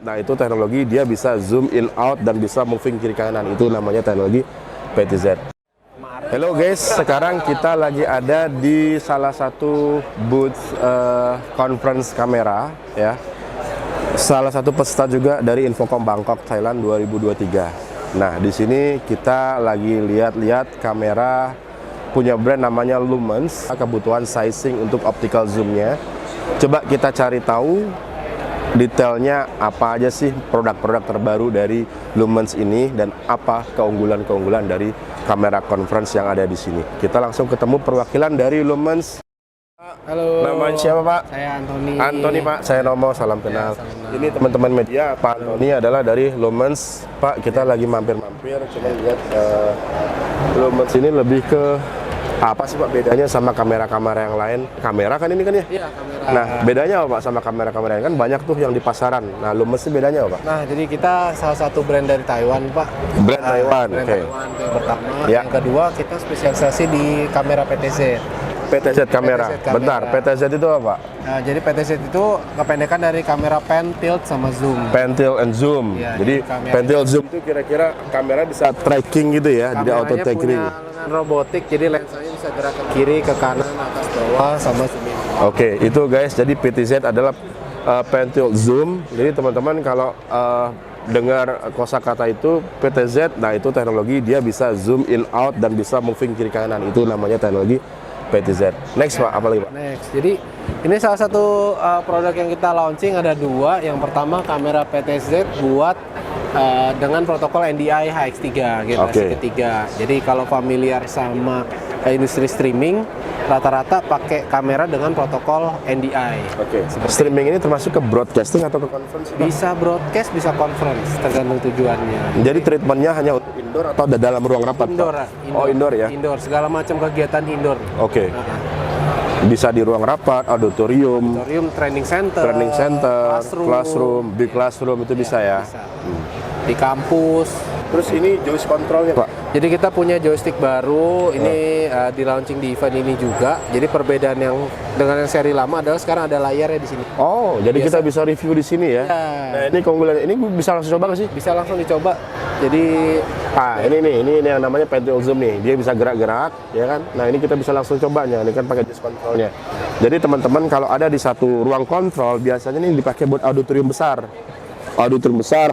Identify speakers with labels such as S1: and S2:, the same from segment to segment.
S1: Nah, itu teknologi dia bisa zoom in out dan bisa moving kiri kanan. Itu namanya teknologi PTZ. Halo guys, sekarang kita lagi ada di salah satu booth conference kamera ya. Salah satu peserta juga dari Infocom Bangkok Thailand 2023. Nah, di sini kita lagi lihat-lihat kamera punya brand namanya Lumens, kebutuhan sizing untuk optical zoom-nya. Coba kita cari tahu detailnya apa aja sih produk-produk terbaru dari Lumens ini dan apa keunggulan-keunggulan dari kamera conference yang ada di sini. Kita langsung ketemu perwakilan dari Lumens.
S2: Halo.
S1: Namanya siapa, Pak?
S2: Saya Antoni.
S1: Antoni, Pak. Saya Nomo, salam kenal. Ini teman-teman media, Pak Antoni adalah dari Lumens. Pak, kita lagi mampir-mampir, coba lihat Lumens ini lebih ke apa sih Pak bedanya sama kamera-kamera yang lain? Kamera kan ini kan ya?
S2: Iya, kamera.
S1: Nah, bedanya apa Pak sama kamera-kamera yang kan banyak tuh yang di pasaran. Nah, Lumens ini bedanya apa Pak?
S2: Nah, jadi kita salah satu brand dari Taiwan, Pak.
S1: Brand Taiwan,
S2: Brand
S1: oke.
S2: Taiwan itu yang pertama.
S1: Ya.
S2: Yang kedua, kita spesialisasi di kamera PTZ.
S1: PTZ kamera.
S2: PTZ kamera.
S1: Bentar, PTZ itu apa Pak?
S2: Nah, jadi PTZ itu kependekan dari kamera pan, tilt, sama zoom.
S1: Pan, tilt, and zoom.
S2: Ya,
S1: jadi
S2: kamera
S1: pan, tilt, zoom itu kira-kira kamera bisa tracking gitu ya, jadi auto
S2: Kameranya
S1: tracking.
S2: punya lengan robotik, jadi lensanya bisa gerak ke kiri, ke kanan, atas, bawah, sama zoom in.
S1: Oke, itu guys, jadi PTZ adalah pan, tilt, zoom. Jadi teman-teman kalau dengar kosakata itu PTZ, nah itu teknologi dia bisa zoom in out dan bisa moving kiri kanan. Itu namanya teknologi PTZ. Next Pak, apa lagi Pak?
S2: Next, jadi ini salah satu produk yang kita launching ada dua. Yang pertama kamera PTZ buat dengan protokol NDI HX3 generasi ketiga. Jadi kalau familiar sama industri streaming, rata-rata pakai kamera dengan protokol NDI.
S1: Oke. Streaming ini termasuk ke broadcasting atau ke conference?
S2: Bisa broadcast, bisa conference, tergantung tujuannya.
S1: Jadi treatmentnya hanya untuk indoor atau ada dalam ruang rapat?
S2: Indoor,
S1: Pak?
S2: indoor.
S1: Oh indoor ya?
S2: Indoor, segala macam kegiatan indoor.
S1: Oke. Bisa di ruang rapat, auditorium,
S2: Training center,
S1: classroom, big classroom itu bisa ya?
S2: Bisa. Di kampus.
S1: Terus ini joystick controlnya Pak?
S2: Jadi kita punya joystick baru, ini di launching di event ini juga. Jadi perbedaan yang dengan yang seri lama adalah sekarang ada layarnya di sini.
S1: Oh, jadi kita bisa review di sini ya?
S2: Ya.
S1: Nah ini keunggulan, ini bisa langsung coba nggak sih?
S2: Bisa langsung dicoba. Jadi
S1: ini yang namanya pan, tilt, zoom nih, dia bisa gerak-gerak, ya kan? Nah ini kita bisa langsung cobanya, ini kan pakai joystick controlnya. Jadi teman-teman kalau ada di satu ruang kontrol, biasanya ini dipakai buat auditorium besar,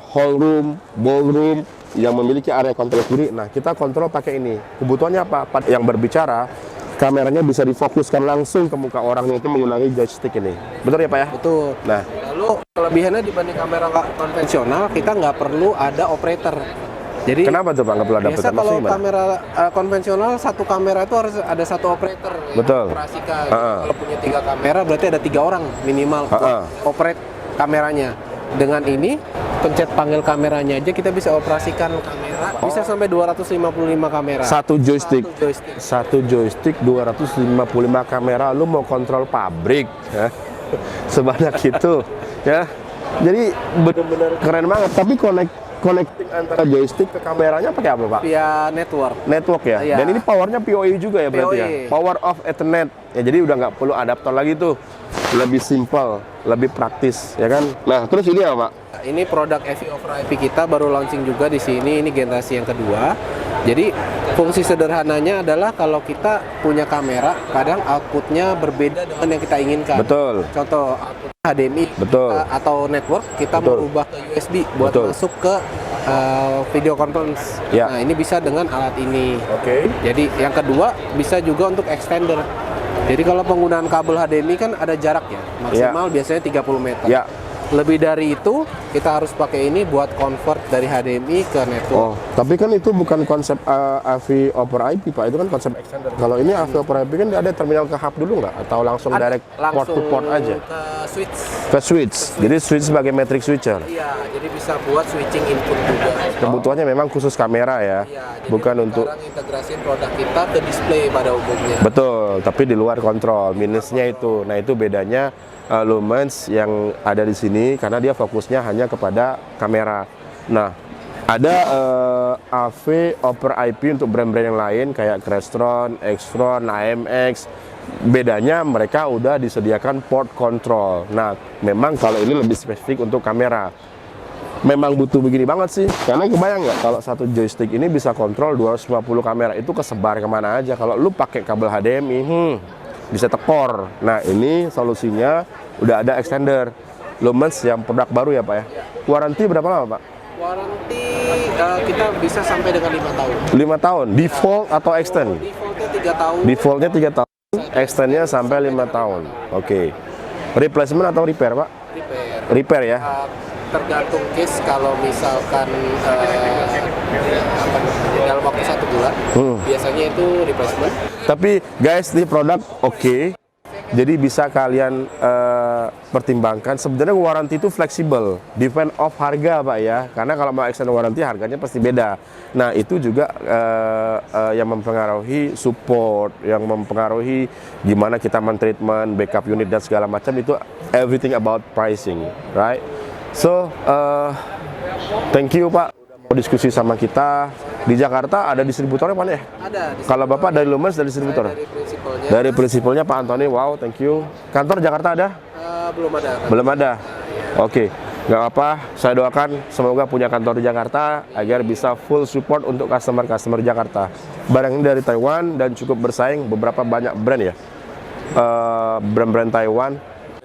S1: hall room, ballroom, yang memiliki area kontrol sendiri. Nah, kita kontrol pakai ini. Kebutuhannya apa? Yang berbicara, kameranya bisa difokuskan langsung ke muka orangnya itu menggunakan joystick ini. Betul ya Pak ya?
S2: betul.
S1: Nah,
S2: Lalu kelebihannya dibanding kamera konvensional, kita nggak perlu ada operator. Jadi
S1: kenapa tuh Pak nggak perlu ada
S2: biasa
S1: operator?
S2: kalau
S1: Maksudnya gimana?
S2: kamera konvensional satu kamera itu harus ada satu operator
S1: Betul.
S2: yang operasikan. Kalau punya 3 kamera berarti ada 3 orang minimal operate kameranya. Dengan ini pencet panggil kameranya aja kita bisa operasikan kamera bisa sampai 255 kamera.
S1: Satu joystick.
S2: Satu joystick.
S1: 255 kamera, lu mau kontrol pabrik ya. Sebanyak itu ya. Jadi benar-benar keren banget. Tapi connecting antara joystick ke kameranya pakai apa Pak?
S2: Via network
S1: Ya.
S2: Iya.
S1: Dan ini powernya PoE juga ya berarti ya.
S2: PoE.
S1: Power of Ethernet. Ya jadi udah nggak perlu adaptor lagi tuh. Lebih simple, lebih praktis ya kan. Nah, terus ini apa Pak?
S2: Ini produk EV over IP kita baru launching juga di sini. Ini generasi yang kedua. Jadi fungsi sederhananya adalah kalau kita punya kamera, kadang outputnya berbeda dengan yang kita inginkan.
S1: Betul.
S2: Contoh output HDMI
S1: Betul.
S2: Atau network kita
S1: Betul.
S2: merubah ke USB buat
S1: Betul.
S2: masuk ke video conference.
S1: Ya.
S2: Nah ini bisa dengan alat ini.
S1: Oke.
S2: Jadi yang kedua bisa juga untuk extender. Jadi kalau penggunaan kabel HDMI kan ada jarak ya, maksimal biasanya 30 meter.
S1: Ya.
S2: Lebih dari itu kita harus pakai ini buat convert dari HDMI ke network.
S1: Oh, tapi kan itu bukan konsep AV over IP Pak, itu kan konsep extender. Kalau ini AV over IP kan ada terminal ke hub dulu nggak? Atau langsung direct port to port aja?
S2: Ke switch.
S1: Ke switch. Jadi switch sebagai matrix switcher.
S2: Iya, jadi bisa buat switching input juga.
S1: Kebutuhannya memang khusus kamera ya,
S2: Iya,
S1: bukan
S2: jadi
S1: untuk.
S2: sekarang integrasiin produk kita ke display pada umumnya.
S1: Betul, tapi di luar kontrol. Minusnya itu. Nah itu bedanya Lumens yang ada di sini karena dia fokusnya hanya kepada kamera. Nah, ada AV over IP untuk brand-brand yang lain kayak Crestron, Extron, AMX. Bedanya mereka udah disediakan port control. Nah, memang kalau ini lebih spesifik untuk kamera. memang butuh begini banget sih. Karena kebayang nggak kalau satu joystick ini bisa kontrol 250 kamera, itu kesebar kemana aja. Kalau lu pakai kabel HDMI, bisa tekor. Nah ini solusinya udah ada extender Lumens yang produk baru ya Pak ya. Waranti berapa lama Pak?
S2: Waranti kita bisa sampai dengan 5 tahun.
S1: 5 tahun, default atau extend?
S2: Defaultnya 3 tahun.
S1: Defaultnya 3 tahun, extendnya sampai 5 tahun. Oke. Replacement atau repair Pak?
S2: Repair.
S1: Repair ya?
S2: Tergantung case, kalau misalkan dalam waktu 1 bulan, biasanya itu replacement.
S1: Tapi guys, ini produk oke. Jadi bisa kalian pertimbangkan. Sebenarnya waranti itu fleksibel, depend of harga Pak ya. Karena kalau mau extend waranti harganya pasti beda. Nah itu juga yang mempengaruhi support, yang mempengaruhi gimana kita men-treatment, backup unit dan segala macam, itu everything about pricing, right? So, thank you Pak udah diskusi sama kita. Di Jakarta ada distributornya Pak ya?
S2: Ada.
S1: Kalau Bapak dari Lumens, dari distributor?
S2: Dari prinsipalnya.
S1: Dari prinsipalnya Pak Antoni, wow, thank you. Kantor Jakarta ada?
S2: Belum ada.
S1: Belum ada? Oke, nggak apa, saya doakan semoga punya kantor di Jakarta agar bisa full support untuk customer-customer Jakarta. Barang ini dari Taiwan dan cukup bersaing, beberapa banyak brand ya. Brand-brand Taiwan,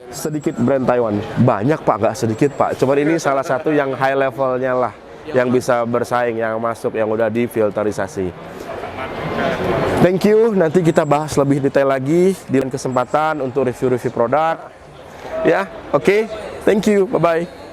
S1: sedikit brand Taiwan. Banyak Pak, nggak sedikit Pak. Cuman ini salah satu yang high levelnya lah, yang bisa bersaing, yang masuk, yang udah difilterisasi. Thank you, nanti kita bahas lebih detail lagi di lain kesempatan untuk review-review produk. Ya, oke. Thank you, bye-bye.